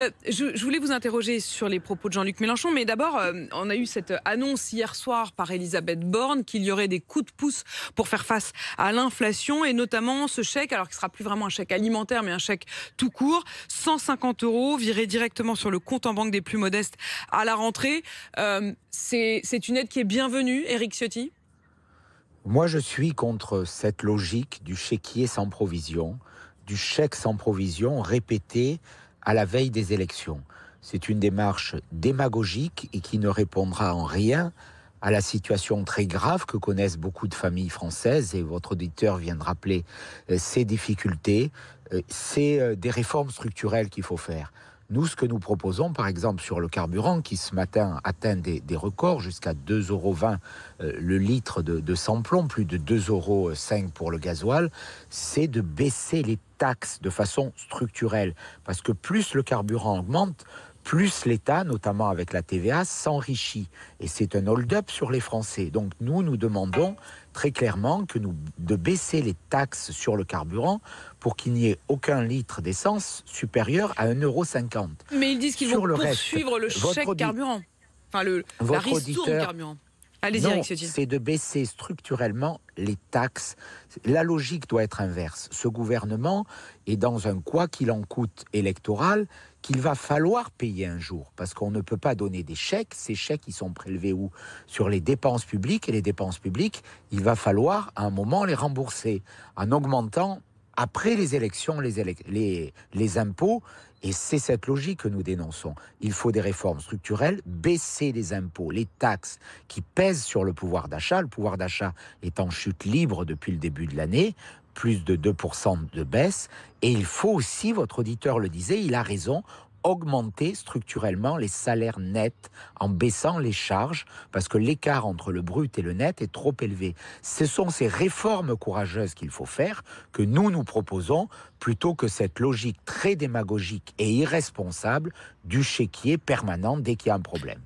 Je voulais vous interroger sur les propos de Jean-Luc Mélenchon, mais d'abord, on a eu cette annonce hier soir par Elisabeth Borne qu'il y aurait des coups de pouce pour faire face à l'inflation et notamment ce chèque, alors qu'il ne sera plus vraiment un chèque alimentaire, mais un chèque tout court, 150 € virés directement sur le compte en banque des plus modestes à la rentrée. C'est une aide qui est bienvenue, Éric Ciotti? Moi, je suis contre cette logique du chéquier sans provision, du chèque sans provision répété à la veille des élections. C'est une démarche démagogique et qui ne répondra en rien à la situation très grave que connaissent beaucoup de familles françaises, et votre auditeur vient de rappeler ces difficultés. C'est des réformes structurelles qu'il faut faire. Nous, ce que nous proposons, par exemple, sur le carburant, qui ce matin atteint des records, jusqu'à 2,20 € le litre de sans-plomb, plus de 2,05 € pour le gasoil, c'est de baisser les taxes de façon structurelle. Parce que plus le carburant augmente, plus l'État, notamment avec la TVA, s'enrichit. Et c'est un hold-up sur les Français. Donc nous demandons très clairement de baisser les taxes sur le carburant pour qu'il n'y ait aucun litre d'essence supérieur à 1,50 €. Mais ils disent qu'ils vont poursuivre le chèque carburant. Enfin, la ristourne carburant. Allez-y, Non, Éric Ciotti. c'est de baisser structurellement les taxes. La logique doit être inverse. Ce gouvernement est dans un quoi qu'il en coûte électoral qu'il va falloir payer un jour. Parce qu'on ne peut pas donner des chèques. Ces chèques, ils sont prélevés où? Sur les dépenses publiques. Et les dépenses publiques, il va falloir à un moment les rembourser en augmentant après les élections les impôts. Et c'est cette logique que nous dénonçons. Il faut des réformes structurelles, baisser les impôts, les taxes qui pèsent sur le pouvoir d'achat. Le pouvoir d'achat est en chute libre depuis le début de l'année, plus de 2% de baisse. Et il faut aussi, votre auditeur le disait, il a raison, augmenter structurellement les salaires nets en baissant les charges, parce que l'écart entre le brut et le net est trop élevé. Ce sont ces réformes courageuses qu'il faut faire, que nous proposons, plutôt que cette logique très démagogique et irresponsable du chéquier permanent dès qu'il y a un problème.